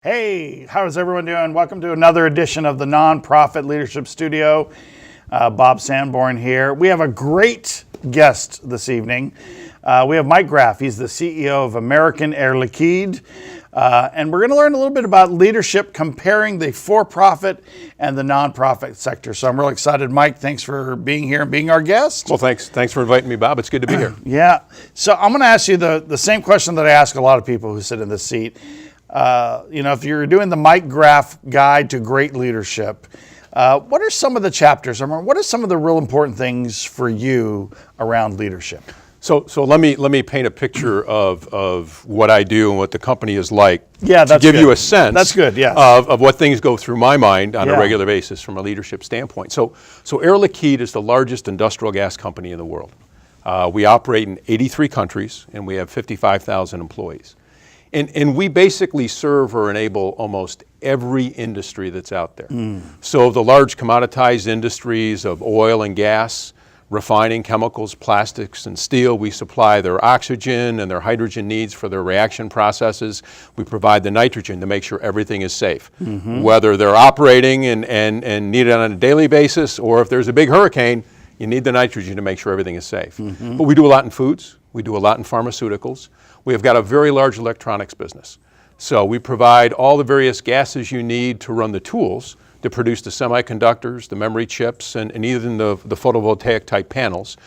Hey, how's everyone doing? Welcome to another edition of the Nonprofit Leadership Studio. Bob Sanborn here. We have a great guest this evening. We have Mike Graff. He's the CEO of American Air Liquide. And we're going to learn a little bit about leadership, comparing the for-profit and the nonprofit sector. So I'm really excited. Mike, thanks for being here and being our guest. Well, thanks for inviting me, Bob. It's good to be here. Yeah. So I'm going to ask you the same question that I ask a lot of people who sit in this seat. If you're doing the Mike Graff Guide to Great Leadership, what are some of the chapters? What are some of the real important things for you around leadership? So let me paint a picture of what I do and what the company is like. Yeah, that's to give good. you a sense. That's good. Yeah. Of what things go through my mind on a regular basis from a leadership standpoint. So Air Liquide is the largest industrial gas company in the world. We operate in 83 countries and we have 55,000 employees. And we basically serve or enable almost every industry that's out there. So the large commoditized industries of oil and gas, refining, chemicals, plastics, and steel, we supply their oxygen and their hydrogen needs for their reaction processes. We provide the nitrogen to make sure everything is safe. Whether they're operating and need it on a daily basis, or if there's a big hurricane, you need the nitrogen to make sure everything is safe. But we do a lot in foods. We do a lot in pharmaceuticals. We have got a very large electronics business. So we provide all the various gases you need to run the tools to produce the semiconductors, the memory chips, and even the photovoltaic type panels.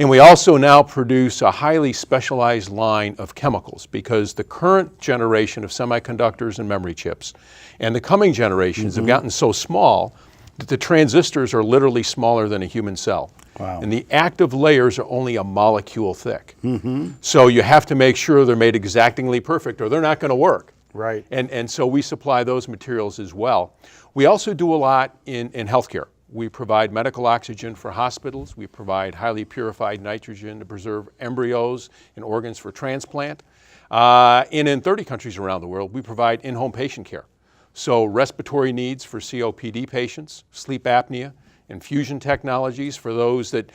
And we also now produce a highly specialized line of chemicals because the current generation of semiconductors and memory chips and the coming generations have gotten so small that the transistors are literally smaller than a human cell. Wow. And the active layers are only a molecule thick. So you have to make sure they're made exactingly perfect or they're not going to work. Right. And so we supply those materials as well. We also do a lot in healthcare. We provide medical oxygen for hospitals. We provide highly purified nitrogen to preserve embryos and organs for transplant. And in 30 countries around the world, we provide in-home patient care. So respiratory needs for COPD patients, sleep apnea, infusion technologies for those that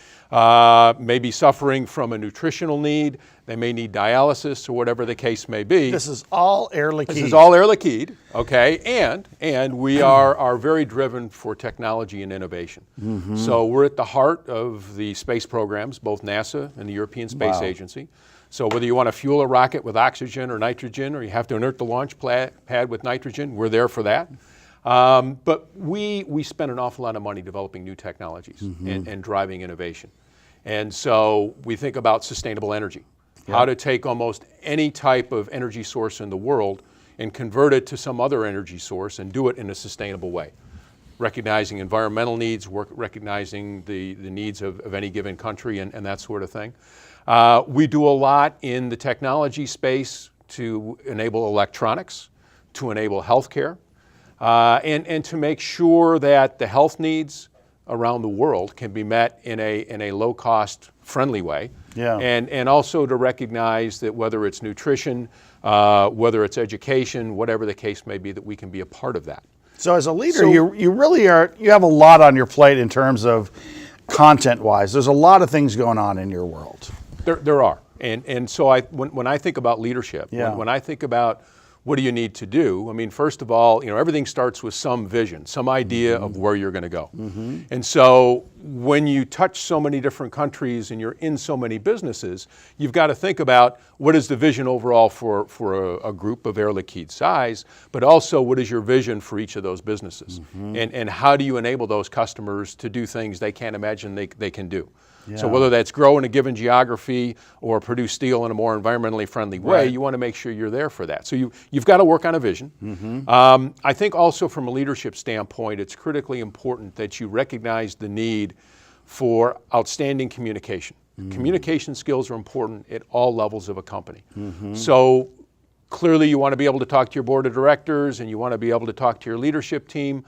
may be suffering from a nutritional need. They may need dialysis or whatever the case may be. This is all Air Liquide. This is all Air Liquide, okay? And we are very driven for technology and innovation. So we're at the heart of the space programs, both NASA and the European Space Agency. So whether you want to fuel a rocket with oxygen or nitrogen, or you have to inert the launch pad with nitrogen, we're there for that. But we spend an awful lot of money developing new technologies and driving innovation. And so we think about sustainable energy, how to take almost any type of energy source in the world and convert it to some other energy source and do it in a sustainable way, recognizing environmental needs, recognizing the needs of any given country and that sort of thing. We do a lot in the technology space to enable electronics, to enable healthcare. And to make sure that the health needs around the world can be met in a low-cost, friendly way. Yeah. And also to recognize that whether it's nutrition, whether it's education, whatever the case may be, that we can be a part of that. So as a leader, you really are, you have a lot on your plate in terms of content-wise. There's a lot of things going on in your world. There are. And so when I think about leadership, when I think about what do you need to do? I mean, first of all, everything starts with some vision, some idea of where you're going to go. And so when you touch so many different countries and you're in so many businesses, you've got to think about what is the vision overall for a group of Air Liquide size, but also what is your vision for each of those businesses? And how do you enable those customers to do things they can't imagine they can do? So whether that's grow in a given geography or produce steel in a more environmentally friendly way, you want to make sure you're there for that. So you've got to work on a vision. I think also from a leadership standpoint, it's critically important that you recognize the need for outstanding communication. Communication skills are important at all levels of a company. So clearly you want to be able to talk to your board of directors and you want to be able to talk to your leadership team,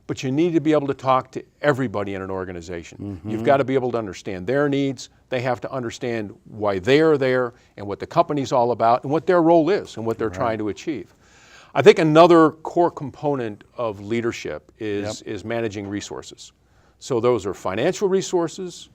but you need to be able to talk to everybody in an organization. You've got to be able to understand their needs. They have to understand why they are there and what the company's all about and what their role is and what they're trying to achieve. I think another core component of leadership is managing resources. So those are financial resources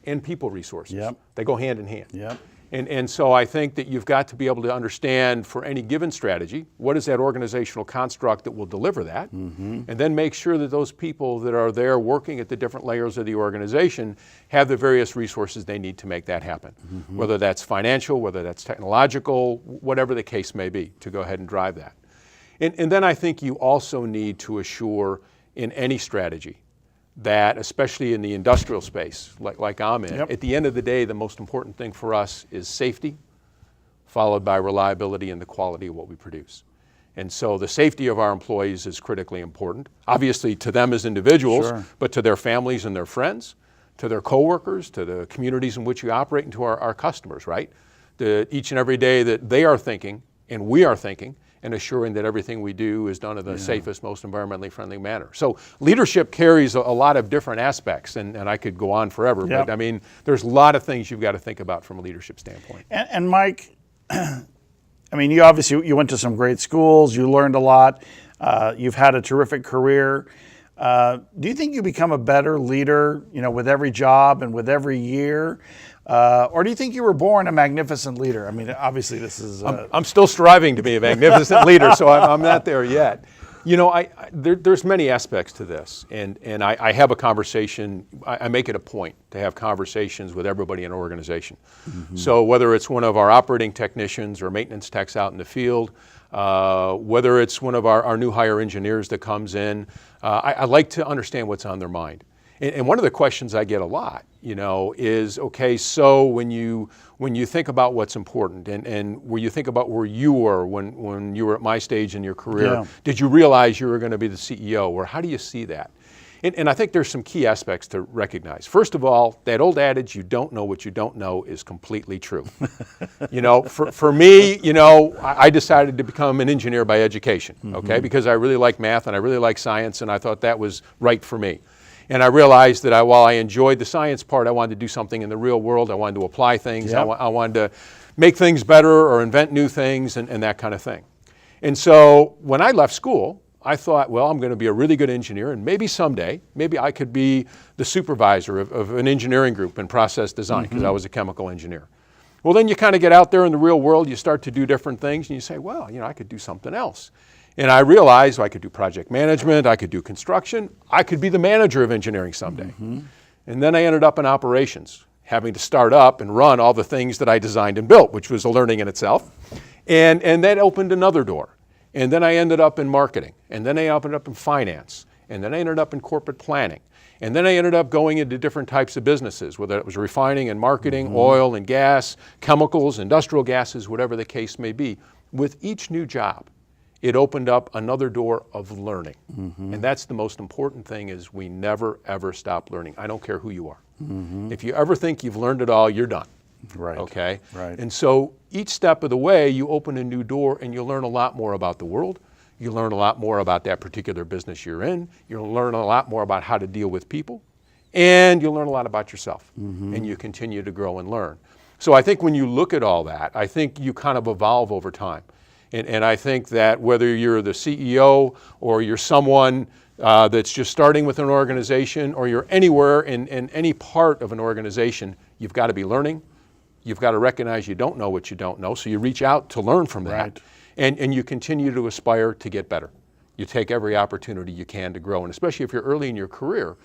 and people resources. They go hand in hand. And so I think that you've got to be able to understand for any given strategy, what is that organizational construct that will deliver that? And then make sure that those people that are there working at the different layers of the organization have the various resources they need to make that happen. Whether that's financial, whether that's technological, whatever the case may be, to go ahead and drive that. And then I think you also need to assure in any strategy that, especially in the industrial space, like I'm in, at the end of the day, the most important thing for us is safety, followed by reliability and the quality of what we produce. And so the safety of our employees is critically important, obviously to them as individuals, but to their families and their friends, to their coworkers, to the communities in which we operate, and to our customers, right? Each and every day that they are thinking, and we are thinking, and assuring that everything we do is done in the safest, most environmentally friendly manner. So leadership carries a lot of different aspects, and I could go on forever, but I mean, there's a lot of things you've got to think about from a leadership standpoint. And Mike, I mean, you went to some great schools, you learned a lot, you've had a terrific career. Do you think you become a better leader, with every job and with every year? Or do you think you were born a magnificent leader? I mean, obviously this is... I'm still striving to be a magnificent leader, so I'm not there yet. There's many aspects to this, and I have a conversation. I make it a point to have conversations with everybody in an organization. So whether it's one of our operating technicians or maintenance techs out in the field, whether it's one of our new hire engineers that comes in, I like to understand what's on their mind. And one of the questions I get a lot, is, okay, so when you think about what's important and when you think about where you were when you were at my stage in your career, did you realize you were going to be the CEO, or how do you see that? And I think there's some key aspects to recognize. First of all, that old adage, you don't know what you don't know, is completely true. For me, I decided to become an engineer by education, okay, because I really like math and I really like science, and I thought that was right for me. And I realized that while I enjoyed the science part, I wanted to do something in the real world. I wanted to apply things. I wanted to make things better or invent new things and that kind of thing. And so when I left school, I thought, well, I'm going to be a really good engineer, and maybe someday, maybe I could be the supervisor of an engineering group in process design, because I was a chemical engineer. Well, then you kind of get out there in the real world, you start to do different things, and you say, well, I could do something else. And I realized I could do project management, I could do construction, I could be the manager of engineering someday. And then I ended up in operations, having to start up and run all the things that I designed and built, which was a learning in itself. And that opened another door. And then I ended up in marketing, and then I ended up in finance, and then I ended up in corporate planning. And then I ended up going into different types of businesses, whether it was refining and marketing, oil and gas, chemicals, industrial gases, whatever the case may be. With each new job, it opened up another door of learning. And that's the most important thing, is we never, ever stop learning. I don't care who you are. If you ever think you've learned it all, you're done. Right. Okay? Right. And so each step of the way, you open a new door and you learn a lot more about the world. You learn a lot more about that particular business you're in. You'll learn a lot more about how to deal with people. And you'll learn a lot about yourself. And you continue to grow and learn. So I think when you look at all that, I think you kind of evolve over time. And I think that whether you're the CEO or you're someone that's just starting with an organization, or you're anywhere in any part of an organization, you've got to be learning. You've got to recognize you don't know what you don't know, so you reach out to learn from that. And you continue to aspire to get better. You take every opportunity you can to grow, and especially if you're early in your career,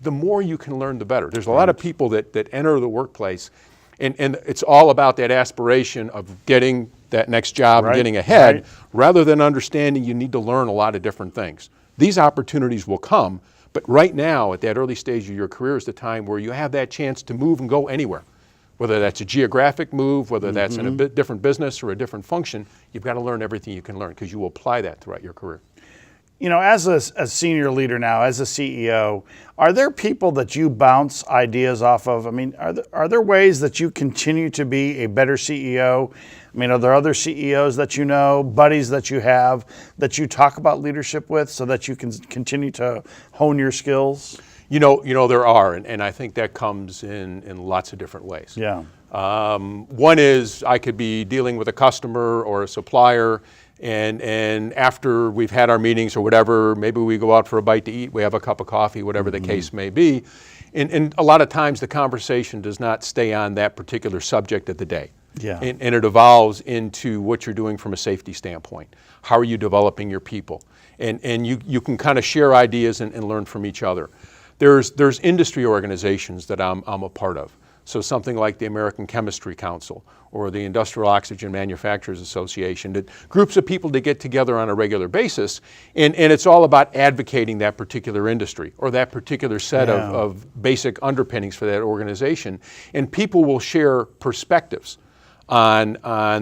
the more you can learn, the better. There's a lot of people that enter the workplace, and it's all about that aspiration of getting that next job and getting ahead, rather than understanding you need to learn a lot of different things. These opportunities will come, but right now, at that early stage of your career, is the time where you have that chance to move and go anywhere. Whether that's a geographic move, whether that's in a different business or a different function, you've got to learn everything you can learn, because you will apply that throughout your career. As a senior leader now, as a CEO, are there people that you bounce ideas off of? I mean, are there ways that you continue to be a better CEO? I mean, are there other CEOs that you know, buddies that you have, that you talk about leadership with, so that you can continue to hone your skills? There are, and I think that comes in lots of different ways. One is, I could be dealing with a customer or a supplier, and after we've had our meetings or whatever, maybe we go out for a bite to eat, we have a cup of coffee, whatever the case may be. And a lot of times the conversation does not stay on that particular subject of the day. Yeah. And it evolves into what you're doing from a safety standpoint. How are you developing your people? And you can kind of share ideas and learn from each other. There's industry organizations that I'm a part of. So something like the American Chemistry Council or the Industrial Oxygen Manufacturers Association, that groups of people to get together on a regular basis, and it's all about advocating that particular industry or that particular set of basic underpinnings for that organization. And people will share perspectives on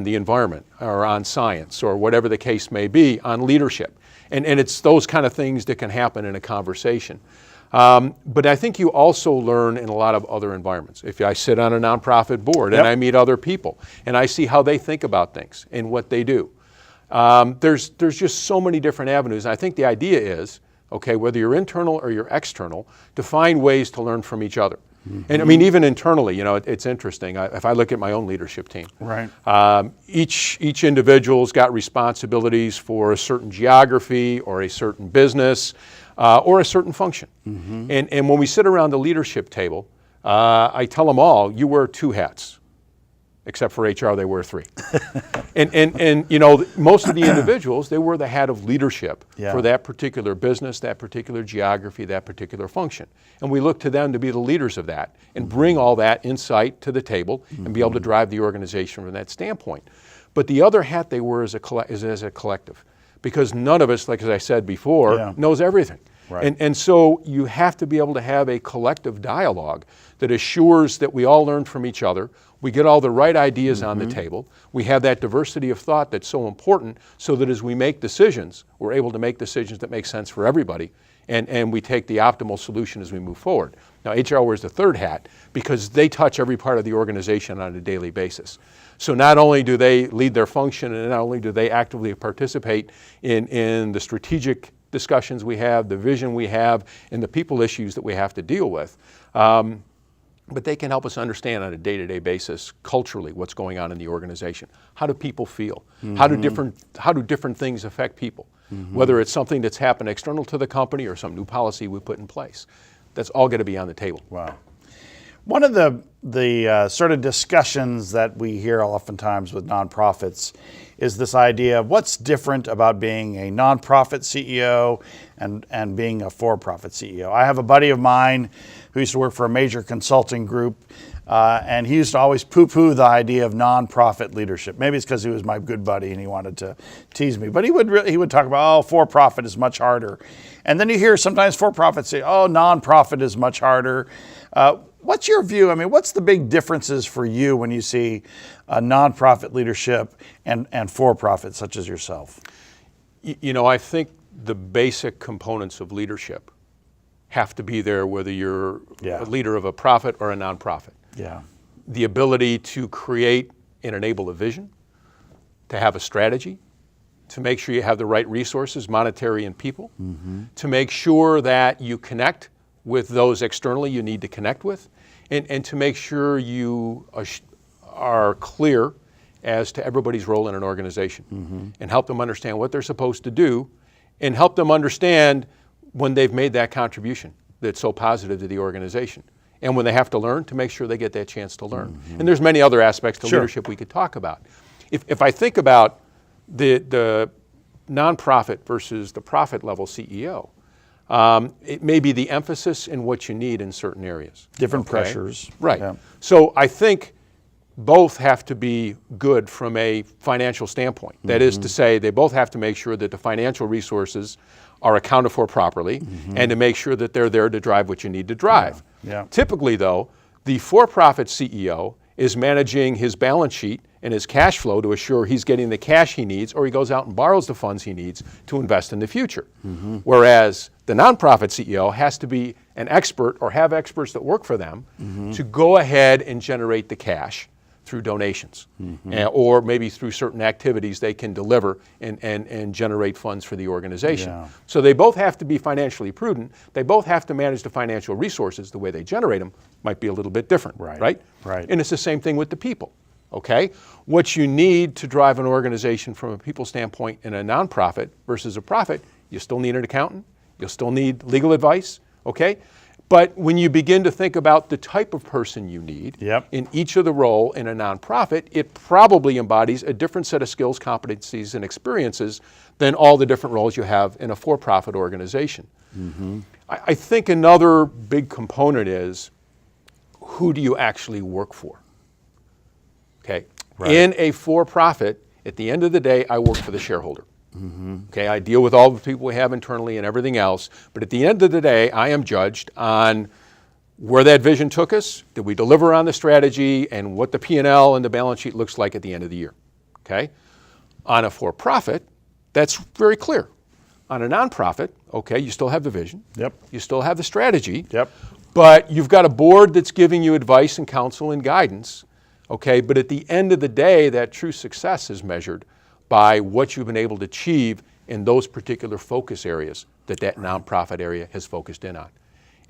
the environment or on science or whatever the case may be, on leadership. And it's those kind of things that can happen in a conversation. But I think you also learn in a lot of other environments. If I sit on a nonprofit board and I meet other people and I see how they think about things and what they do, there's just so many different avenues. And I think the idea is, okay, whether you're internal or you're external, to find ways to learn from each other. And I mean, even internally, it's interesting. If I look at my own leadership team, each individual's got responsibilities for a certain geography or a certain business or a certain function. And when we sit around the leadership table, I tell them all, you wear 2 hats. Except for HR, they wear 3. and most of the individuals, they wear the hat of leadership for that particular business, that particular geography, that particular function. And we look to them to be the leaders of that and bring all that insight to the table and be able to drive the organization from that standpoint. But the other hat they wear is as a collective, because none of us, like as I said before, knows everything. And so you have to be able to have a collective dialogue that assures that we all learn from each other, we get all the right ideas on the table, we have that diversity of thought that's so important, so that as we make decisions, we're able to make decisions that make sense for everybody, and we take the optimal solution as we move forward. Now, HR wears the 3rd hat because they touch every part of the organization on a daily basis. So not only do they lead their function, and not only do they actively participate in the strategic discussions we have, the vision we have, and the people issues that we have to deal with, but they can help us understand on a day-to-day basis culturally what's going on in the organization. How do people feel? How do different things affect people? Whether it's something that's happened external to the company or some new policy we put in place. That's all going to be on the table. Wow. One of the sort of discussions that we hear oftentimes with nonprofits is this idea of what's different about being a nonprofit CEO and being a for-profit CEO. I have a buddy of mine who used to work for a major consulting group, and he used to always poo-poo the idea of nonprofit leadership. Maybe it's because he was my good buddy and he wanted to tease me, but he would talk about, for-profit is much harder. And then you hear sometimes for-profit say, nonprofit is much harder. What's your view? I mean, what's the big differences for you when you see a nonprofit leadership and for-profit such as yourself? I think the basic components of leadership have to be there whether you're a leader of a profit or a nonprofit. The ability to create and enable a vision, to have a strategy, to make sure you have the right resources, monetary and people, to make sure that you connect with those externally you need to connect with, and to make sure you are clear as to everybody's role in an organization, and help them understand what they're supposed to do, and help them understand when they've made that contribution that's so positive to the organization. And when they have to learn, to make sure they get that chance to learn. And there's many other aspects to leadership we could talk about. If I think about the nonprofit versus the profit level CEO, it may be the emphasis in what you need in certain areas. Different pressures. Right. So I think both have to be good from a financial standpoint. That is to say, they both have to make sure that the financial resources are accounted for properly and to make sure that they're there to drive what you need to drive. Typically, though, the for-profit CEO is managing his balance sheet and his cash flow to assure he's getting the cash he needs, or he goes out and borrows the funds he needs to invest in the future. Whereas the nonprofit CEO has to be an expert or have experts that work for them to go ahead and generate the cash through donations, or maybe through certain activities they can deliver and generate funds for the organization. So they both have to be financially prudent. They both have to manage the financial resources. The way they generate them might be a little bit different, right? And it's the same thing with the people, okay? What you need to drive an organization from a people standpoint in a nonprofit versus a profit, you still need an accountant, you'll still need legal advice, okay? But when you begin to think about the type of person you need Yep. in each of the role in a nonprofit, it probably embodies a different set of skills, competencies, and experiences than all the different roles you have in a for-profit organization. I think another big component is, who do you actually work for? Okay. Right. In a for-profit, at the end of the day, I work for the shareholder. Okay, I deal with all the people we have internally and everything else, but at the end of the day, I am judged on where that vision took us, did we deliver on the strategy, and what the P&L and the balance sheet looks like at the end of the year. Okay? On a for-profit, that's very clear. On a nonprofit, okay, you still have the vision. Yep. You still have the strategy. Yep. But you've got a board that's giving you advice and counsel and guidance. Okay, but at the end of the day, that true success is measured by what you've been able to achieve in those particular focus areas that nonprofit area has focused in on.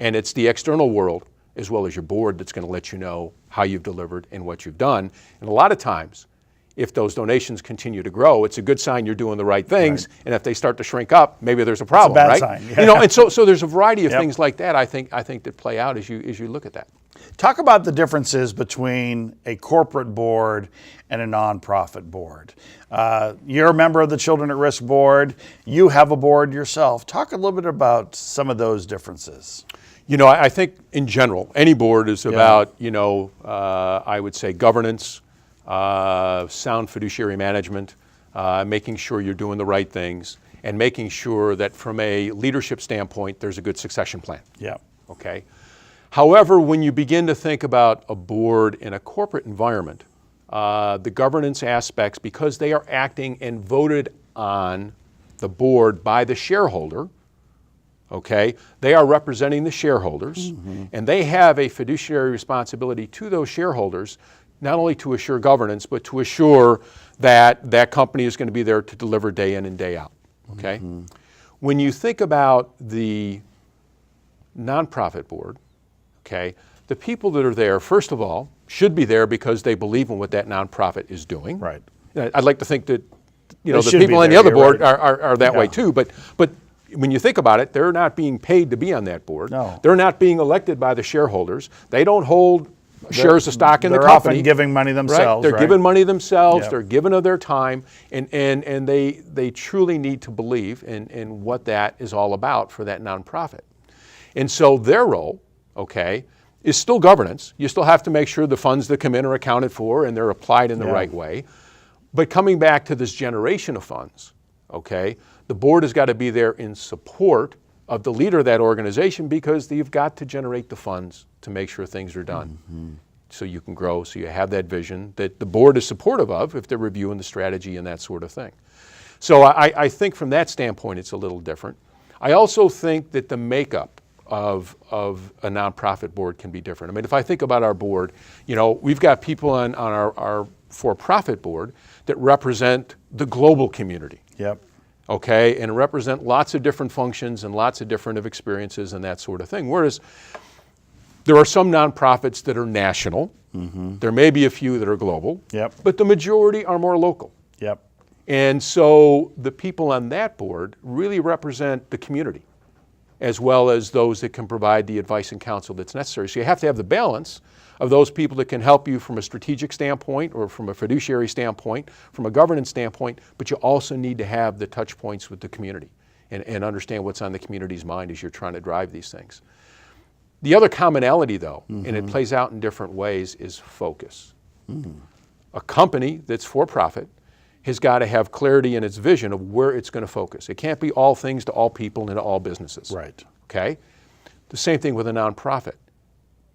And it's the external world as well as your board that's going to let you know how you've delivered and what you've done. And a lot of times, if those donations continue to grow, it's a good sign you're doing the right things. Right. And if they start to shrink up, maybe there's a problem, it's a bad right? sign. Yeah. You know, and so there's a variety of things like that I think that play out as you look at that. Talk about the differences between a corporate board and a nonprofit board. You're a member of the Children at Risk board. You have a board yourself. Talk a little bit about some of those differences. You know, I think in general, any board is about, I would say governance, sound fiduciary management, making sure you're doing the right things, and making sure that from a leadership standpoint, there's a good succession plan. Yeah. Okay. However, when you begin to think about a board in a corporate environment, the governance aspects, because they are acting and voted on the board by the shareholder, okay, they are representing the shareholders, and they have a fiduciary responsibility to those shareholders, not only to assure governance, but to assure that that company is going to be there to deliver day in and day out, okay? When you think about the nonprofit board, okay, the people that are there, first of all, should be there because they believe in what that nonprofit is doing. Right. I'd like to think that, the should people be on the there, other you're board right. are that way too. But when you think about it, they're not being paid to be on that board. No. They're not being elected by the shareholders. They don't hold shares of stock in the They're company. often giving money themselves. They're giving money themselves. Yep. They're giving of their time, and they truly need to believe in what that is all about for that nonprofit. And so their role, okay, is still governance. You still have to make sure the funds that come in are accounted for and they're applied in the right way. But coming back to this generation of funds, okay, the board has got to be there in support of the leader of that organization because you've got to generate the funds to make sure things are done so you can grow, so you have that vision that the board is supportive of if they're reviewing the strategy and that sort of thing. So I think from that standpoint it's a little different. I also think that the makeup of a nonprofit board can be different. I mean, if I think about our board, we've got people on our for-profit board that represent the global community. Yep. Okay, and represent lots of different functions and lots of different experiences and that sort of thing. Whereas there are some nonprofits that are national. There may be a few that are global. Yep. But the majority are more local. Yep. And so the people on that board really represent the community, as well as those that can provide the advice and counsel that's necessary. So you have to have the balance of those people that can help you from a strategic standpoint or from a fiduciary standpoint, from a governance standpoint, but you also need to have the touch points with the community and understand what's on the community's mind as you're trying to drive these things. The other commonality though, and it plays out in different ways, is focus. A company that's for profit has got to have clarity in its vision of where it's going to focus. It can't be all things to all people and to all businesses. Right. Okay? The same thing with a nonprofit.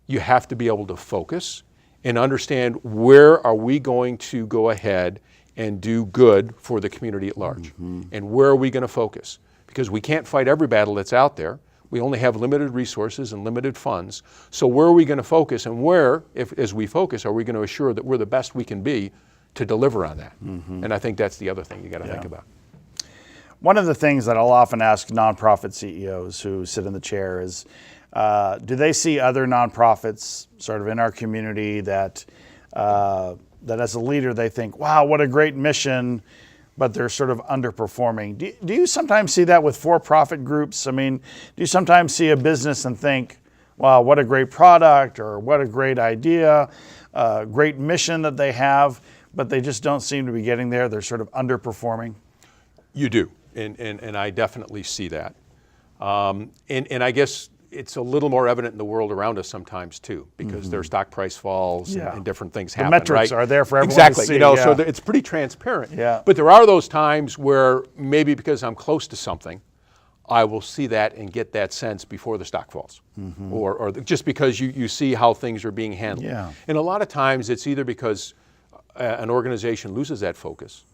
You have to be able to focus and understand where are we going to go ahead and do good for the community at large, and where are we going to focus? Because we can't fight every battle that's out there. We only have limited resources and limited funds. So where are we going to focus, and where, as we focus, are we going to assure that we're the best we can be to deliver on that? And I think that's the other thing you got to think about. One of the things that I'll often ask nonprofit CEOs who sit in the chair is, do they see other nonprofits sort of in our community that as a leader they think, wow, what a great mission, but they're sort of underperforming? Do you sometimes see that with for-profit groups? I mean, do you sometimes see a business and think, wow, what a great product, or what a great idea, great mission that they have, but they just don't seem to be getting there. They're sort of underperforming. You do, and I definitely see that. And I guess it's a little more evident in the world around us sometimes too, because their stock price falls and different things happen. The metrics right? are there for everyone exactly. to see. You know, so it's pretty transparent. Yeah. But there are those times where maybe because I'm close to something, I will see that and get that sense before the stock falls, or just because you see how things are being handled. Yeah. And a lot of times it's either because an organization loses that focus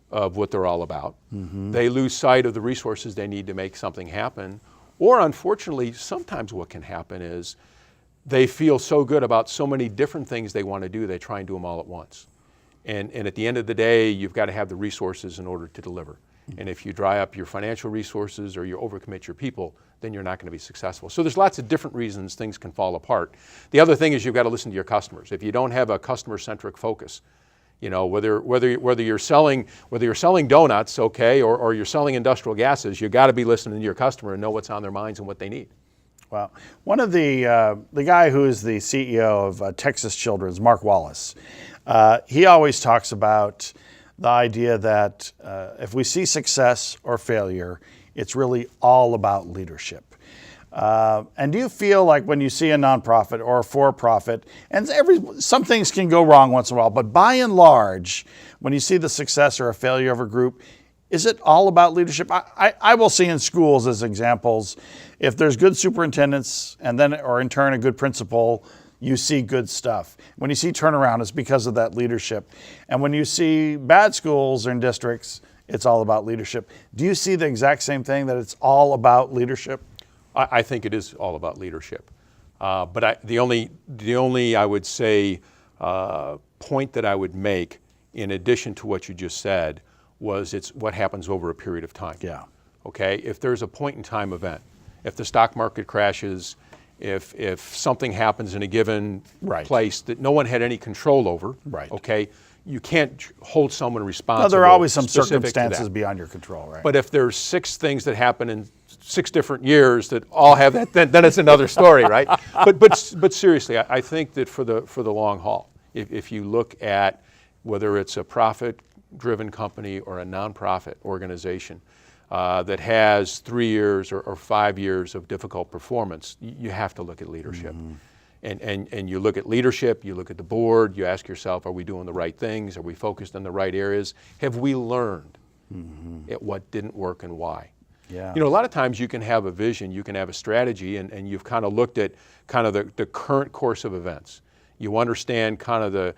of what they're all about. They lose sight of the resources they need to make something happen. Or unfortunately, sometimes what can happen is they feel so good about so many different things they want to do, they try and do them all at once. And at the end of the day, you've got to have the resources in order to deliver. And if you dry up your financial resources or you overcommit your people, then you're not going to be successful. So there's lots of different reasons things can fall apart. The other thing is you've got to listen to your customers. If you don't have a customer-centric focus, you know, whether you're selling donuts, okay, or you're selling industrial gases, you got to be listening to your customer and know what's on their minds and what they need. Wow. One of the guy who is the CEO of Texas Children's, Mark Wallace, he always talks about the idea that if we see success or failure, it's really all about leadership. And do you feel like when you see a nonprofit or a for-profit, and some things can go wrong once in a while, but by and large, when you see the success or a failure of a group, is it all about leadership? I will see in schools as examples, if there's good superintendents and then, or in turn, a good principal, you see good stuff. When you see turnaround, it's because of that leadership. And when you see bad schools or in districts, it's all about leadership. Do you see the exact same thing, that it's all about leadership? I think it is all about leadership. But the only I would say point that I would make, in addition to what you just said, was it's what happens over a period of time. Yeah. Okay. If there's a point in time event, if the stock market crashes, if something happens in a given place that no one had any control over, okay, you can't hold someone responsible. No, there are always some specific circumstances beyond your control, right? But if there's 6 things that happen in 6 different years that all have that, then it's another story, right? But seriously, I think that for the long haul, if you look at whether it's a profit-driven company or a nonprofit organization that has 3 years or 5 years of difficult performance, you have to look at leadership. And you look at leadership, you look at the board, you ask yourself, are we doing the right things? Are we focused on the right areas? Have we learned at what didn't work and why? Yeah. You know, a lot of times you can have a vision, you can have a strategy, and you've kind of looked at kind of the current course of events. You understand kind of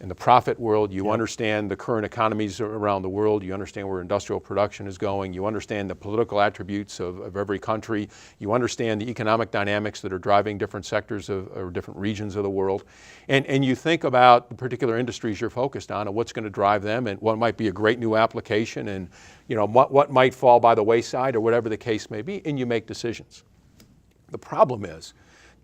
in the profit world, you understand the current economies around the world, you understand where industrial production is going, you understand the political attributes of every country, you understand the economic dynamics that are driving different sectors or different regions of the world, and you think about the particular industries you're focused on and what's going to drive them and what might be a great new application and you know what might fall by the wayside or whatever the case may be, and you make decisions. The problem is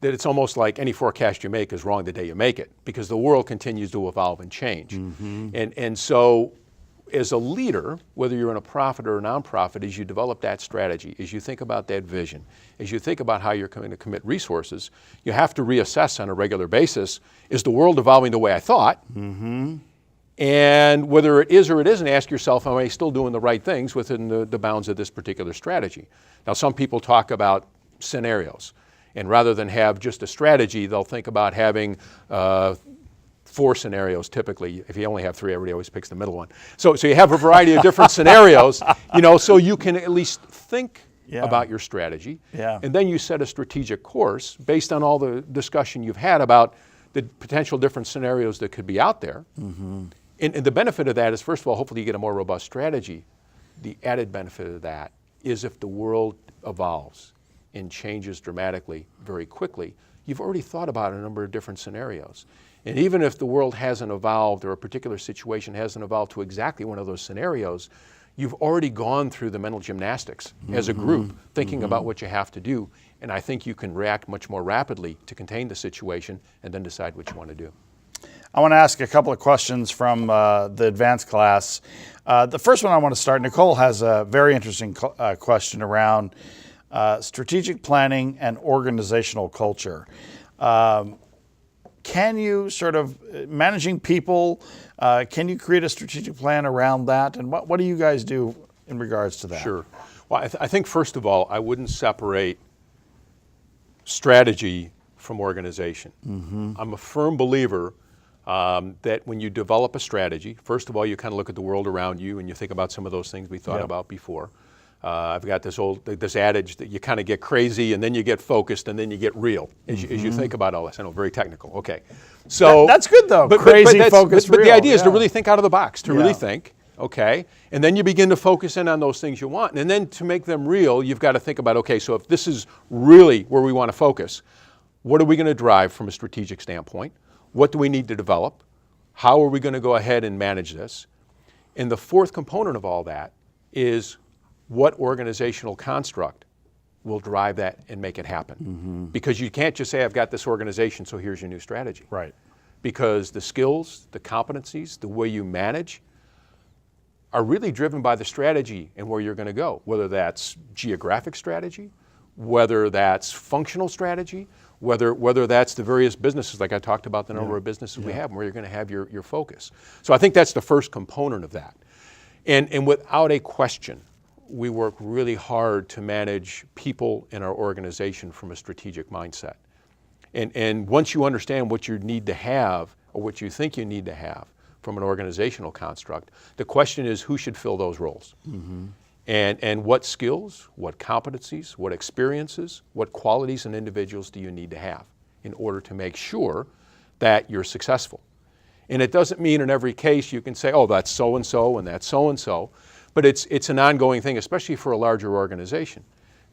that it's almost like any forecast you make is wrong the day you make it, because the world continues to evolve and change. And so as a leader, whether you're in a profit or a nonprofit, as you develop that strategy, as you think about that vision, as you think about how you're going to commit resources, you have to reassess on a regular basis, is the world evolving the way I thought? And whether it is or it isn't, ask yourself, am I still doing the right things within the bounds of this particular strategy? Now, some people talk about scenarios. And rather than have just a strategy, they'll think about having 4 scenarios typically. If you only have 3, everybody always picks the middle one. So you have a variety of different scenarios, you know, so you can at least think about your strategy. And then you set a strategic course based on all the discussion you've had about the potential different scenarios that could be out there. And the benefit of that is, first of all, hopefully you get a more robust strategy. The added benefit of that is if the world evolves and changes dramatically very quickly, you've already thought about a number of different scenarios. And even if the world hasn't evolved or a particular situation hasn't evolved to exactly one of those scenarios, you've already gone through the mental gymnastics as a group, thinking about what you have to do. And I think you can react much more rapidly to contain the situation and then decide what you want to do. I want to ask a couple of questions from the advanced class. The first one I want to start, Nicole has a very interesting question around strategic planning and organizational culture. Can you sort of, managing people, can you create a strategic plan around that? And what do you guys do in regards to that? Sure. Well, I think first of all, I wouldn't separate strategy from organization. I'm a firm believer that when you develop a strategy, first of all, you kind of look at the world around you and you think about some of those things we thought about before. I've got this adage that you kind of get crazy and then you get focused and then you get real as you think about all this. I know, very technical. Okay, so that's good though. Crazy, focused, but real. The idea is to really think out of the box, to really think. Okay, and then you begin to focus in on those things you want, and then to make them real, you've got to think about, okay, so if this is really where we want to focus, what are we going to drive from a strategic standpoint? What do we need to develop? How are we going to go ahead and manage this? And the fourth component of all that is what organizational construct will drive that and make it happen. Because you can't just say, I've got this organization, so here's your new strategy. Right. Because the skills, the competencies, the way you manage are really driven by the strategy and where you're going to go, whether that's geographic strategy, whether that's functional strategy, whether that's the various businesses, like I talked about the number of businesses we have, and where you're going to have your focus. So I think that's the first component of that. And without a question, we work really hard to manage people in our organization from a strategic mindset. And once you understand what you need to have, or what you think you need to have from an organizational construct, the question is who should fill those roles? And what skills, what competencies, what experiences, what qualities and individuals do you need to have in order to make sure that you're successful? And it doesn't mean in every case you can say, oh, that's so-and-so and that's so-and-so, but it's an ongoing thing, especially for a larger organization,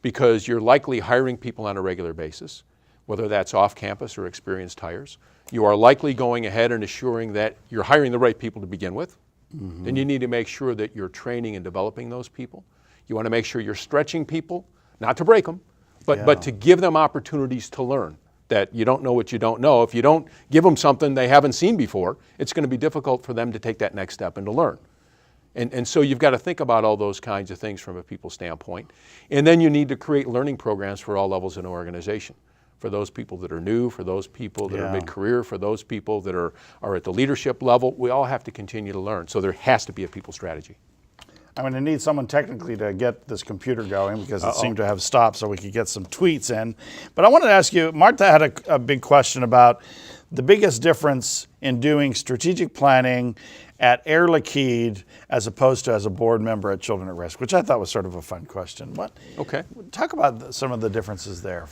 because you're likely hiring people on a regular basis, whether that's off campus or experienced hires. You are likely going ahead and assuring that you're hiring the right people to begin with. Then you need to make sure that you're training and developing those people. You want to make sure you're stretching people, not to break them, but to give them opportunities to learn, that you don't know what you don't know. If you don't give them something they haven't seen before, it's going to be difficult for them to take that next step and to learn. And so you've got to think about all those kinds of things from a people standpoint. And then you need to create learning programs for all levels in an organization. For those people that are new, for those people that are mid-career, for those people that are at the leadership level, we all have to continue to learn. So there has to be a people strategy. I'm going to need someone technically to get this computer going because it seemed to have stopped so we could get some tweets in. But I wanted to ask you, Martha had a big question about the biggest difference in doing strategic planning at Air Liquide as opposed to as a board member at Children at Risk, which I thought was sort of a fun question. Talk about some of the differences there.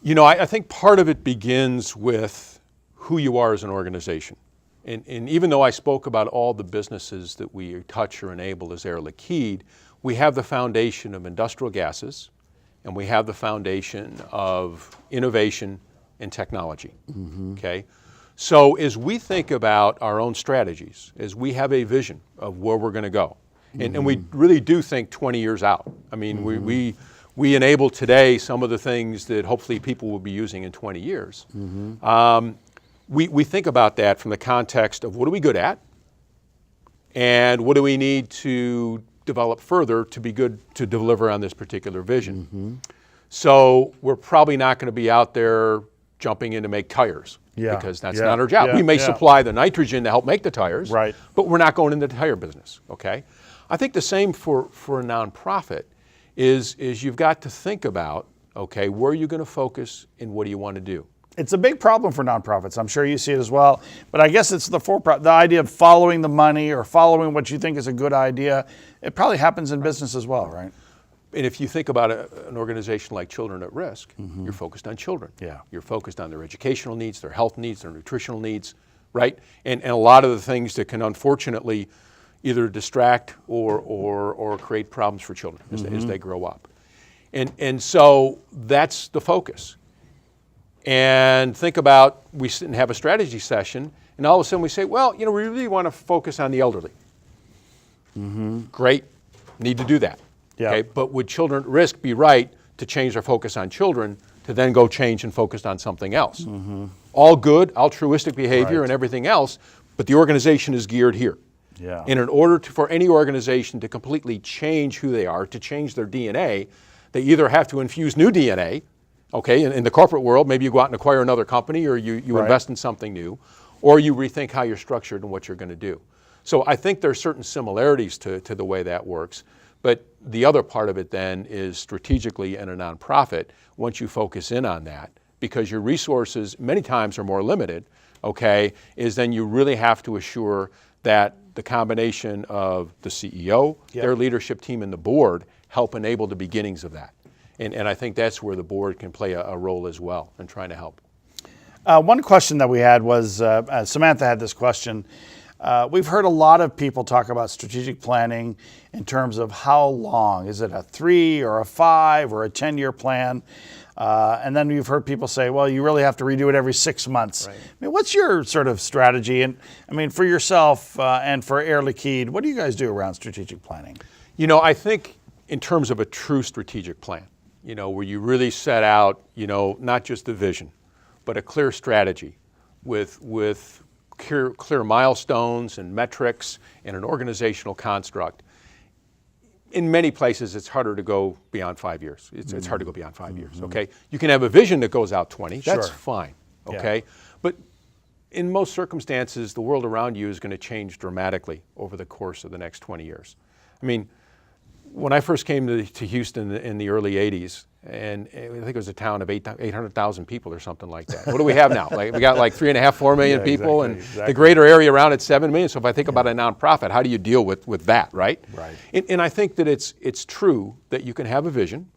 You know, I think part of it begins with who you are as an organization. And even though I spoke about all the businesses that we touch or enable as Air Liquide, we have the foundation of industrial gases, and we have the foundation of innovation and technology, okay? So as we think about our own strategies, as we have a vision of where we're going to go, and we really do think 20 years out. I mean, we enable today some of the things that hopefully people will be using in 20 years. We think about that from the context of what are we good at, and what do we need to develop further to be good to deliver on this particular vision. So we're probably not going to be out there jumping in to make tires, because that's not our job. We may supply the nitrogen to help make the tires, but we're not going into the tire business, okay? I think the same for a nonprofit is you've got to think about, okay, where are you going to focus and what do you want to do? It's a big problem for nonprofits. I'm sure you see it as well. But I guess it's the idea of following the money or following what you think is a good idea. It probably happens in business as well, right? And if you think about an organization like Children at Risk, you're focused on children. You're focused on their educational needs, their health needs, their nutritional needs, right? And a lot of the things that can unfortunately either distract or create problems for children as they grow up. And so that's the focus. And think about, we sit and have a strategy session, and all of a sudden we say, well, you know, we really want to focus on the elderly. Great, need to do that. Okay, but would Children at Risk be right to change their focus on children to then go change and focus on something else? All good, altruistic behavior and everything else, but the organization is geared here. And in order for any organization to completely change who they are, to change their DNA, They either have to infuse new DNA, okay, in the corporate world, maybe you go out and acquire another company or you invest in something new, or you rethink how you're structured and what you're going to do. So I think there's certain similarities to the way that works. But the other part of it then is strategically in a nonprofit, once you focus in on that, because your resources many times are more limited, okay, is then you really have to assure that the combination of the CEO, their leadership team, and the board help enable the beginnings of that. And I think that's where the board can play a role as well in trying to help. One question that we had was, Samantha had this question. We've heard a lot of people talk about strategic planning in terms of how long. Is it a 3 or a 5 or a 10-year plan? And then you've heard people say, well, you really have to redo it every 6 months. Right. I mean, what's your sort of strategy? And I mean, for yourself and for Air Liquide, what do you guys do around strategic planning? You know, I think in terms of a true strategic plan, you know, where you really set out, you know, not just the vision, but a clear strategy with clear milestones and metrics and an organizational construct. In many places, it's harder to go beyond 5 years. It's hard to go beyond 5 years, okay? You can have a vision that goes out 20, that's fine, okay? Yeah. But in most circumstances, the world around you is going to change dramatically over the course of the next 20 years. I mean, when I first came to Houston in the early 80s, and I think it was a town of 800,000 people or something like that. What do we have now? Like, we got like 3.5, 4 million people, and the greater area around it's 7 million. So if I think about a nonprofit, how do you deal with that, right? Right. And I think that it's true that you can have a vision,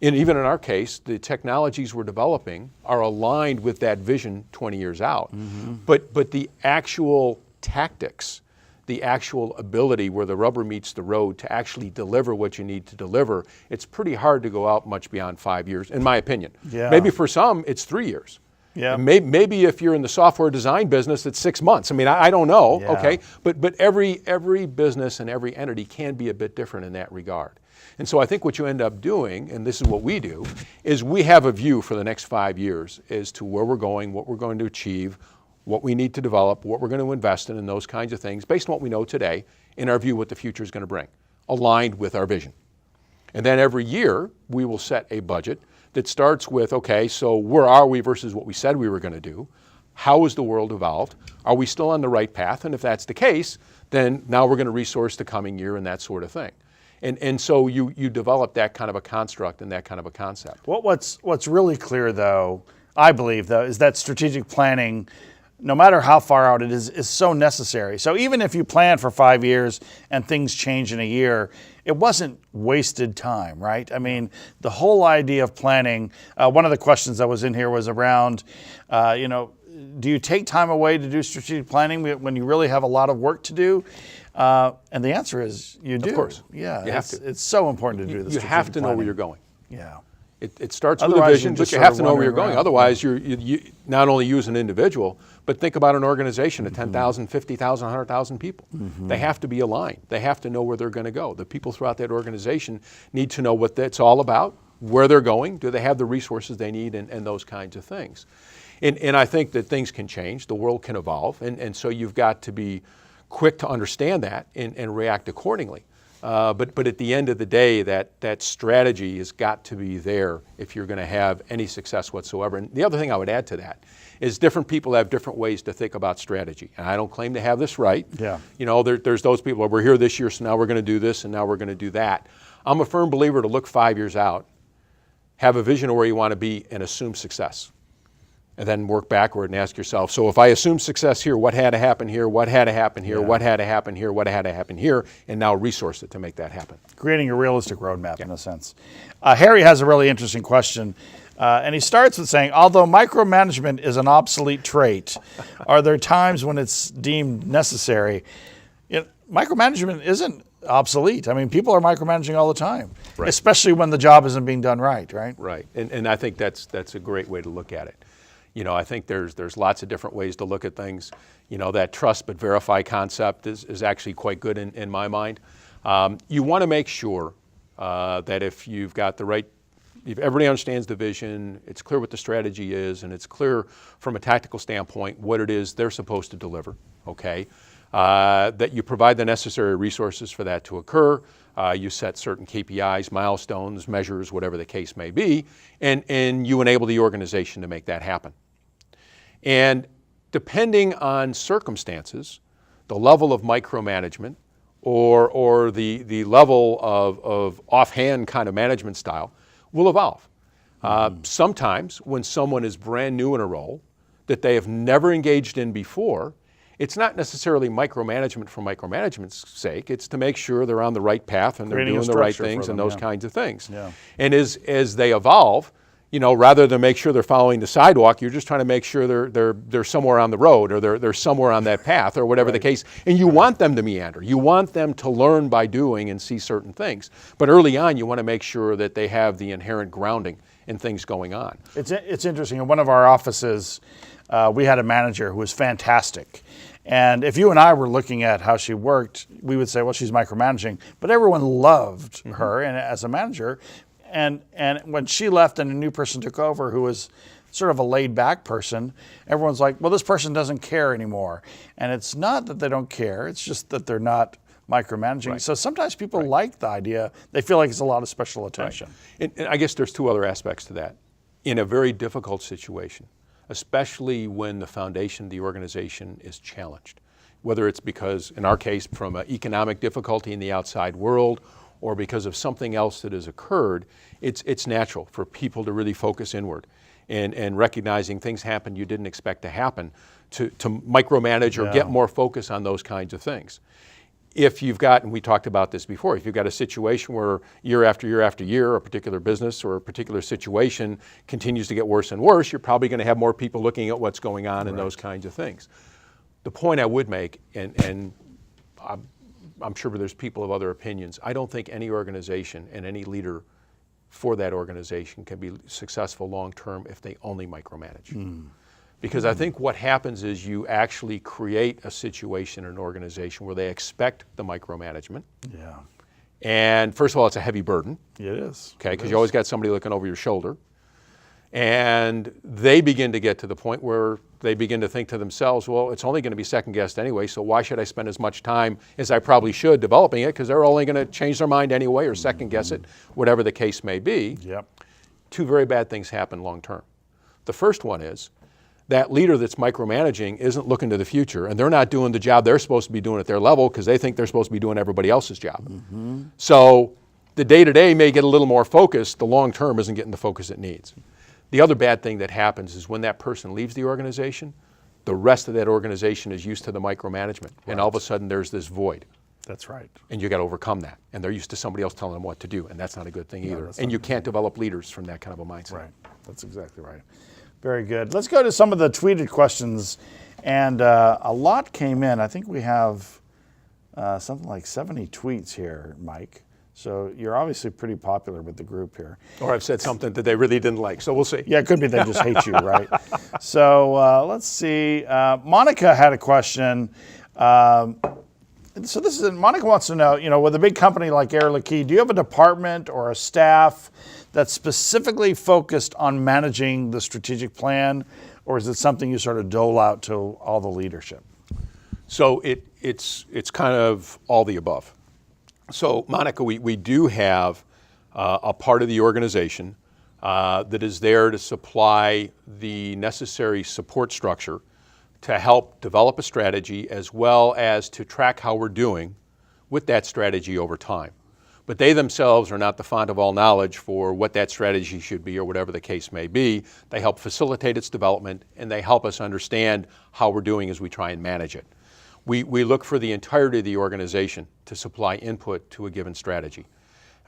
and even in our case, the technologies we're developing are aligned with that vision 20 years out. Mm-hmm. But the actual tactics, the actual ability where the rubber meets the road to actually deliver what you need to deliver, it's pretty hard to go out much beyond 5 years, in my opinion. Yeah. Maybe for some, it's 3 years. Yeah. Maybe if you're in the software design business, it's 6 months. I mean, I don't know, okay? But every business and every entity can be a bit different in that regard. And so I think what you end up doing, and this is what we do, is we have a view for the next 5 years as to where we're going, what we're going to achieve, what we need to develop, what we're going to invest in, and those kinds of things, based on what we know today, in our view what the future is going to bring, aligned with our vision. And then every year, we will set a budget that starts with, okay, so where are we versus what we said we were going to do? How has the world evolved? Are we still on the right path? And if that's the case, then now we're going to resource the coming year and that sort of thing. And so you develop that kind of a construct and that kind of a concept. What's really clear, though, I believe, though, is that strategic planning, no matter how far out it is so necessary. So even if you plan for 5 years and things change in a year, it wasn't wasted time, right? I mean, the whole idea of planning, one of the questions that was in here was around, do you take time away to do strategic planning when you really have a lot of work to do? And the answer is you do. Of course. Yeah, it's so important to do this. You have to know where you're going. Yeah. It starts with a vision, but you have to know where you're going. Otherwise, you not only use an individual, but think about an organization of 10,000, 50,000, 100,000 people. Mm-hmm. They have to be aligned. They have to know where they're going to go. The people throughout that organization need to know what it's all about, where they're going, do they have the resources they need, and those kinds of things. And I think that things can change, the world can evolve, and so you've got to be quick to understand that and react accordingly. But at the end of the day, that strategy has got to be there if you're going to have any success whatsoever. And the other thing I would add to that is different people have different ways to think about strategy. And I don't claim to have this right. Yeah. You know, there's those people, we're here this year, so now we're going to do this, and now we're going to do that. I'm a firm believer to look 5 years out, have a vision of where you want to be, and assume success. And then work backward and ask yourself, so if I assume success here, what had to happen here, what had to happen here, what had to happen here, what had to happen here, and now resource it to make that happen. Creating a realistic roadmap in a sense. Harry has a really interesting question, and he starts with saying, although micromanagement is an obsolete trait, are there times when it's deemed necessary? Micromanagement isn't obsolete. I mean, people are micromanaging all the time, especially when the job isn't being done right? Right, and I think that's a great way to look at it. You know, I think there's lots of different ways to look at things. You know, that trust but verify concept is actually quite good in my mind. You want to make sure that if you've got if everybody understands the vision, it's clear what the strategy is, and it's clear from a tactical standpoint what it is they're supposed to deliver, okay? That you provide the necessary resources for that to occur, You set certain KPIs, milestones, measures, whatever the case may be, and you enable the organization to make that happen. And depending on circumstances, the level of micromanagement or the level of offhand kind of management style will evolve. Sometimes when someone is brand new in a role that they have never engaged in before, it's not necessarily micromanagement for micromanagement's sake. It's to make sure they're on the right path and they're doing the right things and those kinds of things. Yeah. And as they evolve, rather than make sure they're following the sidewalk, you're just trying to make sure they're somewhere on the road or they're somewhere on that path or whatever the case. And you want them to meander. You want them to learn by doing and see certain things. But early on, you want to make sure that they have the inherent grounding in things going on. It's interesting. In one of our offices, we had a manager who was fantastic. And if you and I were looking at how she worked, we would say, well, she's micromanaging. But everyone loved her and as a manager. And when she left and a new person took over who was sort of a laid-back person, everyone's like, well, this person doesn't care anymore. And it's not that they don't care. It's just that they're not micromanaging. Right. So sometimes people like the idea. They feel like it's a lot of special attention. Right. And I guess there's two other aspects to that. In a very difficult situation, especially when the foundation of the organization is challenged, whether it's because, in our case, from an economic difficulty in the outside world or because of something else that has occurred, it's natural for people to really focus inward and recognizing things happen you didn't expect to happen, to micromanage or get more focus on those kinds of things. If you've got, and we talked about this before, if you've got a situation where year after year after year, a particular business or a particular situation continues to get worse and worse, you're probably going to have more people looking at what's going on and those kinds of things. The point I would make, and I'm sure there's people of other opinions, I don't think any organization and any leader for that organization can be successful long-term if they only micromanage. Because I think what happens is you actually create a situation in an organization where they expect the micromanagement. Yeah. And first of all, it's a heavy burden. It is. Okay, because you always got somebody looking over your shoulder. And they begin to get to the point where they begin to think to themselves, well, it's only going to be second guessed anyway, so why should I spend as much time as I probably should developing it? Because they're only going to change their mind anyway or second guess it, whatever the case may be. Yep. Two very bad things happen long term. The first one is that leader that's micromanaging isn't looking to the future, and they're not doing the job they're supposed to be doing at their level because they think they're supposed to be doing everybody else's job. So the day-to-day may get a little more focused, the long term isn't getting the focus it needs. The other bad thing that happens is when that person leaves the organization, the rest of that organization is used to the micromanagement, and all of a sudden there's this void. That's right. And you got to overcome that. And they're used to somebody else telling them what to do, and that's not a good thing either. And you can't develop leaders from that kind of a mindset. Right. That's exactly right. Very good. Let's go to some of the tweeted questions. And a lot came in. I think we have something like 70 tweets here, Mike. So you're obviously pretty popular with the group here. Or I've said something that they really didn't like, so we'll see. Yeah, it could be they just hate you, right? So let's see. Monica had a question. So Monica wants to know, with a big company like Air Liquide, do you have a department or a staff that's specifically focused on managing the strategic plan, or is it something you sort of dole out to all the leadership? So it's kind of all the above. So Monica, we do have a part of the organization that is there to supply the necessary support structure to help develop a strategy as well as to track how we're doing with that strategy over time. But they themselves are not the font of all knowledge for what that strategy should be or whatever the case may be. They help facilitate its development, and they help us understand how we're doing as we try and manage it. We look for the entirety of the organization to supply input to a given strategy.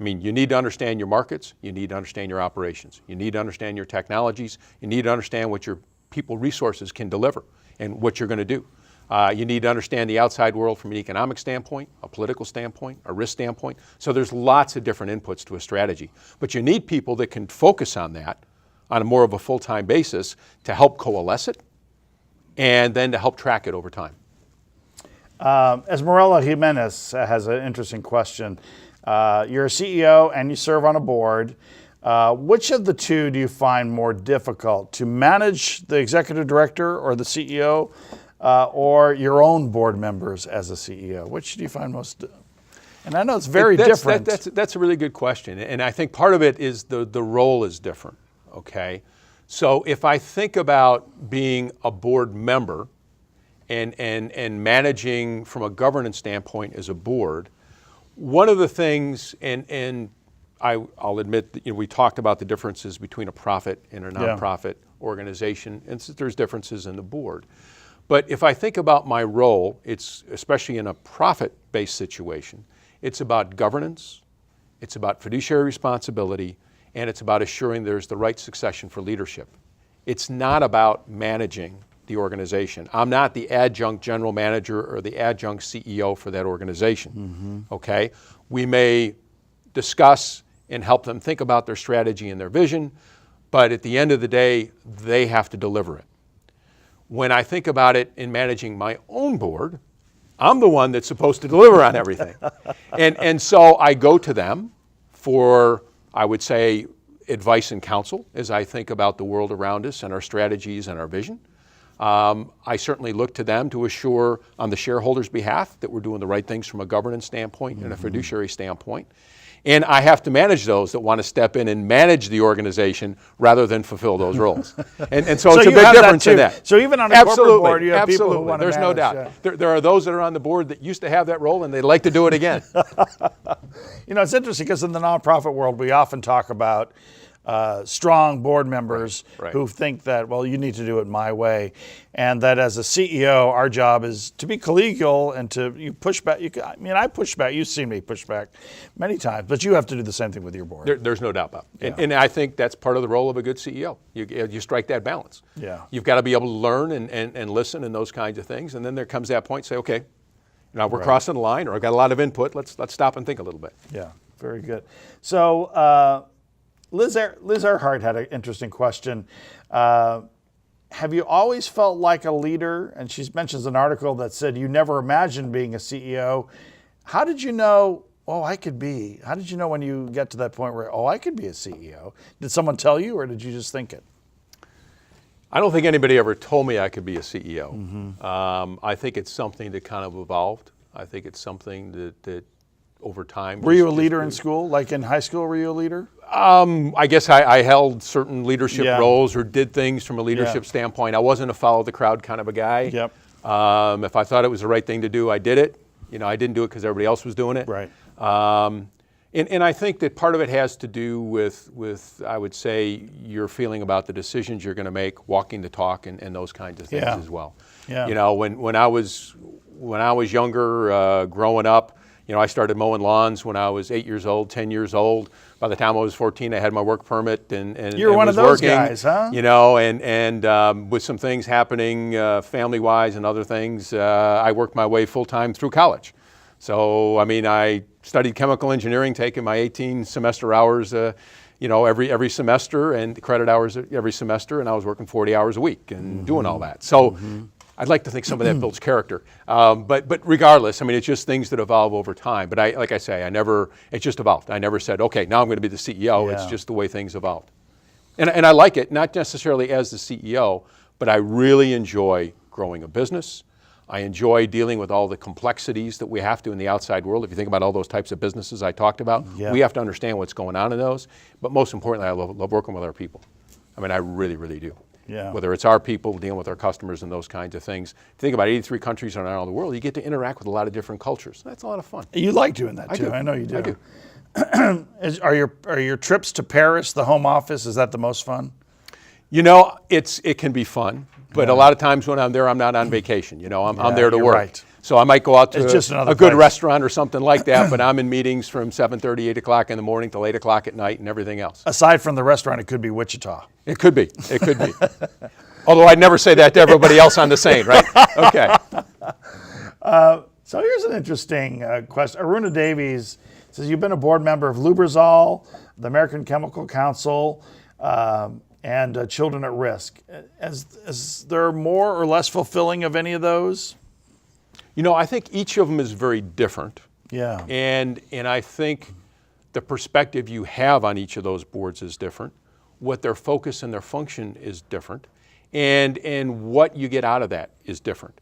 I mean, you need to understand your markets, you need to understand your operations, you need to understand your technologies, you need to understand what your people resources can deliver and what you're going to do. You need to understand the outside world from an economic standpoint, a political standpoint, a risk standpoint. So there's lots of different inputs to a strategy. But you need people that can focus on that on a more of a full-time basis to help coalesce it and then to help track it over time. Esmeralda Jimenez has an interesting question. You're a CEO and you serve on a board. Which of the two do you find more difficult, to manage the executive director or the CEO, or your own board members as a CEO? Which do you find most? And I know it's very different. That's a really good question. And I think part of it is the role is different, okay? So if I think about being a board member and managing from a governance standpoint as a board, one of the things, and I'll admit that we talked about the differences between a profit and a nonprofit organization, and there's differences in the board. But if I think about my role, it's especially in a profit-based situation, it's about governance, it's about fiduciary responsibility, and it's about assuring there's the right succession for leadership. It's not about managing the organization. I'm not the adjunct general manager or the adjunct CEO for that organization, okay? We may discuss and help them think about their strategy and their vision, but at the end of the day, they have to deliver it. When I think about it in managing my own board, I'm the one that's supposed to deliver on everything. And so I go to them for, I would say, advice and counsel as I think about the world around us and our strategies and our vision. I certainly look to them to assure on the shareholders' behalf that we're doing the right things from a governance standpoint and a fiduciary standpoint. And I have to manage those that want to step in and manage the organization rather than fulfill those roles. And so it's a big difference in that. So even on a corporate board, you have people who want to manage. There's no doubt. Yeah. There are those that are on the board that used to have that role and they'd like to do it again. It's interesting because in the nonprofit world, we often talk about strong board members who think that, well, you need to do it my way. And that as a CEO, our job is to be collegial and you push back. I push back. You've seen me push back many times, but you have to do the same thing with your board. There's no doubt about it. And I think that's part of the role of a good CEO. You strike that balance. Yeah. You've got to be able to learn and listen and those kinds of things. And then there comes that point, say, okay, now we're crossing the line, or I've got a lot of input. Let's stop and think a little bit. Yeah, very good. So, Liz Earhart had an interesting question. Have you always felt like a leader? And she mentions an article that said you never imagined being a CEO. How did you know, I could be? How did you know when you get to that point where, I could be a CEO? Did someone tell you, or did you just think it? I don't think anybody ever told me I could be a CEO. I think it's something that kind of evolved. I think it's something that over time. Were you a leader in school? Like in high school, were you a leader? I guess I held certain leadership roles or did things from a leadership standpoint. I wasn't a follow the crowd kind of a guy. Yep. If I thought it was the right thing to do, I did it. I didn't do it because everybody else was doing it. Right. And I think that part of it has to do with I would say your feeling about the decisions you're going to make, walking the talk, and those kinds of things as well. Yeah. When I was younger, growing up, I started mowing lawns when I was 8 years old, 10 years old. By the time I was 14, I had my work permit and you were one was of those working, guys, huh? And with some things happening family-wise and other things, I worked my way full-time through college. So, I studied chemical engineering, taking my 18 semester hours, every semester, and credit hours every semester, and I was working 40 hours a week and doing all that. So. I'd like to think some of that builds character, but regardless, it's just things that evolve over time. But it just evolved. I never said, okay, now I'm going to be the CEO. It's just the way things evolved, and I like it, not necessarily as the CEO, but I really enjoy growing a business. I enjoy dealing with all the complexities that we have to in the outside world. If you think about all those types of businesses I talked about, we have to understand what's going on in those. But most importantly, I love working with our people. I really, really do. Yeah. Whether it's our people dealing with our customers and those kinds of things. Think about 83 countries around the world. You get to interact with a lot of different cultures. That's a lot of fun. You like doing that too. I know you do. I do. Are your trips to Paris, the home office, is that the most fun? It can be fun, but a lot of times when I'm there, I'm not on vacation. I'm there to work. Right. So I might go out to a good place. restaurant or something like that, but I'm in meetings from 7:30, 8 o'clock in the morning till 8 o'clock at night and everything else. Aside from the restaurant, it could be Wichita. It could be. Although I'd never say that to everybody else on the Seine, right? Okay. So here's an interesting question. Aruna Davies says, you've been a board member of Lubrizol, the Chemical Council, and Children at Risk. Is there more or less fulfilling of any of those? I think each of them is very different. Yeah. And I think the perspective you have on each of those boards is different. What their focus and their function is different. And what you get out of that is different.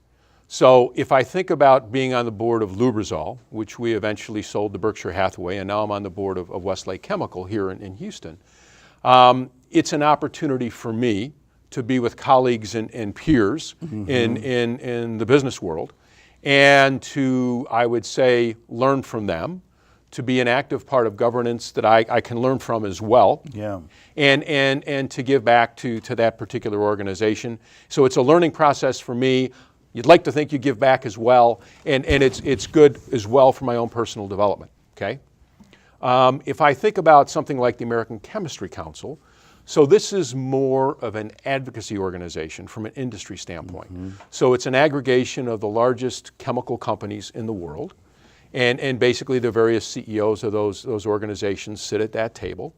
So if I think about being on the board of Lubrizol, which we eventually sold to Berkshire Hathaway, and now I'm on the board of Westlake Chemical here in Houston, it's an opportunity for me to be with colleagues and peers in the business world, and to, I would say, learn from them, to be an active part of governance that I can learn from as well, and to give back to that particular organization. So it's a learning process for me. You'd like to think you give back as well, and it's good as well for my own personal development, okay? If I think about something like the American Chemistry Council, so this is more of an advocacy organization from an industry standpoint. So it's an aggregation of the largest chemical companies in the world, and basically the various CEOs of those organizations sit at that table.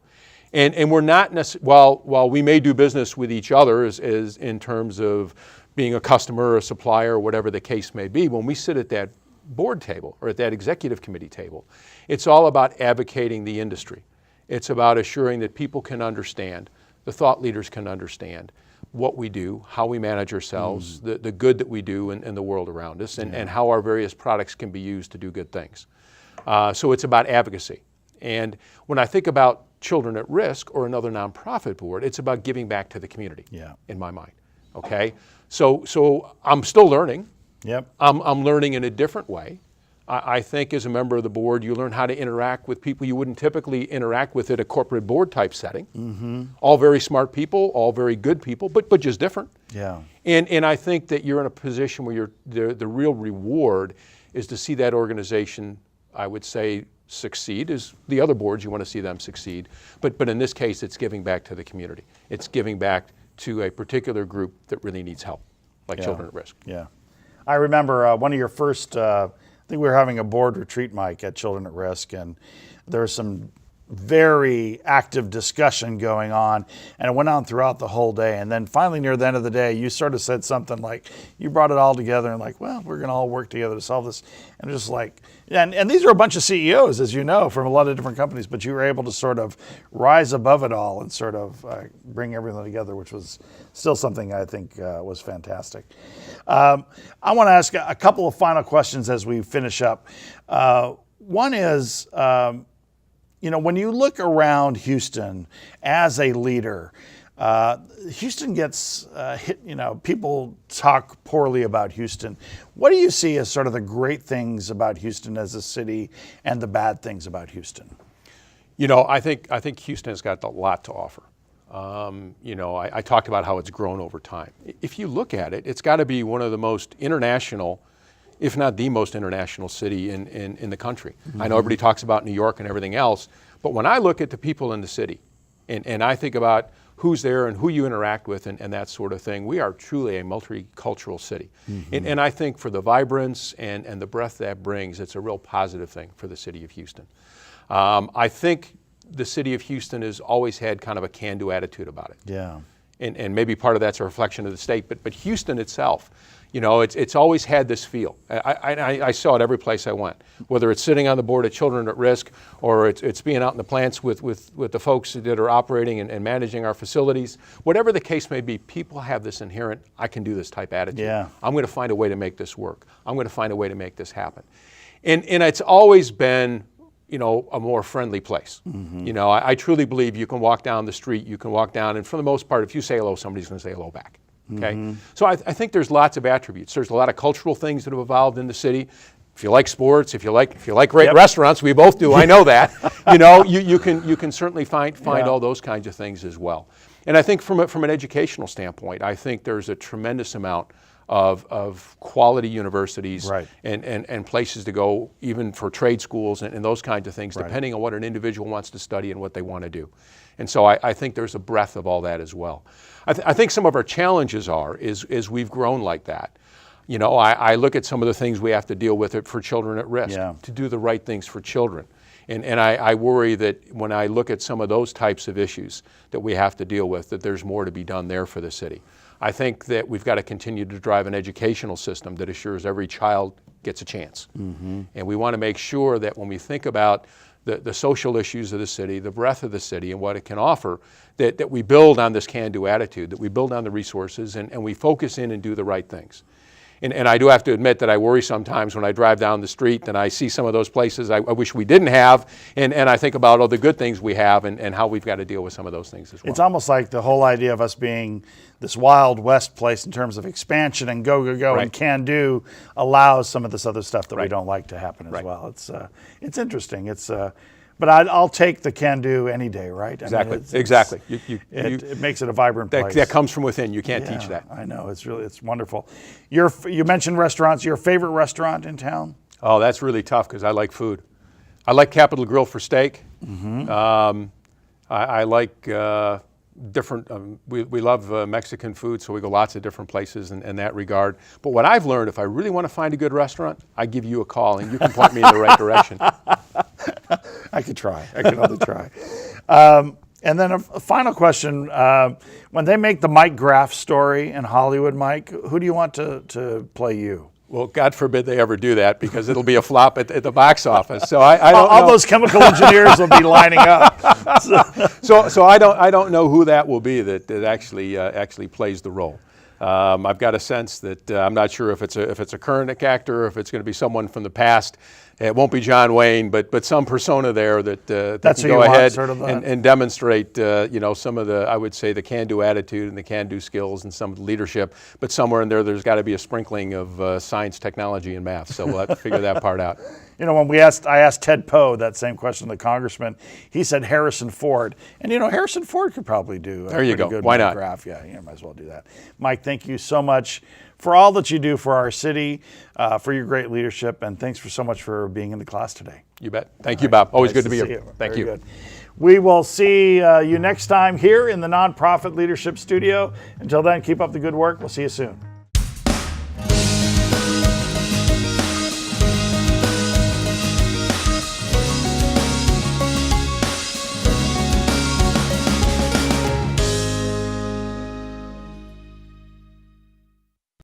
And we're not necessarily, while we may do business with each other as in terms of being a customer or a supplier or whatever the case may be, when we sit at that board table or at that executive committee table, it's all about advocating the industry. It's about assuring that people can understand, the thought leaders can understand what we do, how we manage ourselves, the good that we do in the world around us, and how our various products can be used to do good things. So it's about advocacy. And when I think about Children at Risk or another nonprofit board, it's about giving back to the community, in my mind, okay? So I'm still learning. I'm learning in a different way. I think as a member of the board, you learn how to interact with people you wouldn't typically interact with at a corporate board type setting. All very smart people, all very good people, but just different. And I think that you're in a position where the real reward is to see that organization, I would say, succeed. As the other boards, you want to see them succeed. But in this case, it's giving back to the community. It's giving back to a particular group that really needs help, like Children at Risk. I remember one of your first, I think we were having a board retreat, Mike, at Children at Risk, and there was some very active discussion going on, and it went on throughout the whole day. And then finally, near the end of the day, you sort of said something like, you brought it all together and like, well, we're going to all work together to solve this. And just like, and these are a bunch of CEOs, as you know, from a lot of different companies, but you were able to sort of rise above it all and sort of bring everything together, which was still something I think was fantastic. I want to ask a couple of final questions as we finish up. One is, when you look around Houston as a leader, Houston gets hit, people talk poorly about Houston. What do you see as sort of the great things about Houston as a city and the bad things about Houston? I think Houston has got a lot to offer. I talked about how it's grown over time. If you look at it, it's got to be one of the most international, if not the most international city in the country. I know everybody talks about New York and everything else, but when I look at the people in the city and I think about who's there and who you interact with and that sort of thing, we are truly a multicultural city. And I think for the vibrance and the breadth that brings, it's a real positive thing for the city of Houston. I think the city of Houston has always had kind of a can-do attitude about it. And maybe part of that's a reflection of the state, but Houston itself, it's always had this feel. I saw it every place I went, whether it's sitting on the board of Children at Risk or it's being out in the plants with the folks that are operating and managing our facilities. Whatever the case may be, people have this inherent, I can do this type attitude. I'm going to find a way to make this work. I'm going to find a way to make this happen. And it's always been a more friendly place. I truly believe you can walk down the street, you can walk down, and for the most part, if you say hello, somebody's going to say hello back. Okay, so I think there's lots of attributes. There's a lot of cultural things that have evolved in the city. If you like sports, if you like great restaurants, we both do. I know that. You can certainly find all those kinds of things as well. And I think from an educational standpoint, I think there's a tremendous amount of quality universities and places to go, even for trade schools and those kinds of things, depending on what an individual wants to study and what they want to do. And so I think there's a breadth of all that as well. I think some of our challenges is we've grown like that. I look at some of the things we have to deal with it for Children at Risk, to do the right things for children. And I worry that when I look at some of those types of issues that we have to deal with, that there's more to be done there for the city. I think that we've got to continue to drive an educational system that assures every child gets a chance. And we want to make sure that when we think about the social issues of the city, the breadth of the city and what it can offer, that we build on this can-do attitude, that we build on the resources and we focus in and do the right things. And I do have to admit that I worry sometimes when I drive down the street and I see some of those places I wish we didn't have, and I think about all the good things we have and how we've got to deal with some of those things as well. It's almost like the whole idea of us being this Wild West place in terms of expansion and go Right. and can do allows some of this other stuff that we Right. don't like to happen as Right. well. It's interesting. But I'll take the can do any day, right? I Exactly. mean, Exactly. It makes it a vibrant place. That comes from within. You can't teach Yeah, that. I know. It's wonderful. You mentioned restaurants. Your favorite restaurant in town? Oh, that's really tough because I like food. I like Capital Grill for steak. I like different, we love Mexican food, so we go lots of different places in that regard. But what I've learned, if I really want to find a good restaurant, I give you a call and you can point me in the right direction. I could try. I could only try. And then a final question. When they make the Mike Graff story in Hollywood, Mike, who do you want to play you? Well, God forbid they ever do that because it'll be a flop at the box office. So I don't all know. those chemical engineers will be lining up. So I don't know who that will be that actually plays the role. I've got a sense that I'm not sure if it's a current actor or if it's going to be someone from the past. It won't be John Wayne, but some persona there that can go ahead and demonstrate some of the, I would say, the can-do attitude and the can-do skills and some of the leadership. But somewhere in there's got to be a sprinkling of science, technology, and math. So we'll have to figure that part out. You know, when I asked Ted Poe that same question, the congressman, he said Harrison Ford. And, Harrison Ford could probably do a There you pretty go. good Why not? Graff. Yeah, you might as well do that. Mike, thank you so much for all that you do for our city, for your great leadership, and thanks for so much for being in the class today. You bet. Thank you, Bob. Always Nice good to be see here. you. Thank Very you. good. We will see you next time here in the Nonprofit Leadership Studio. Until then, keep up the good work. We'll see you soon.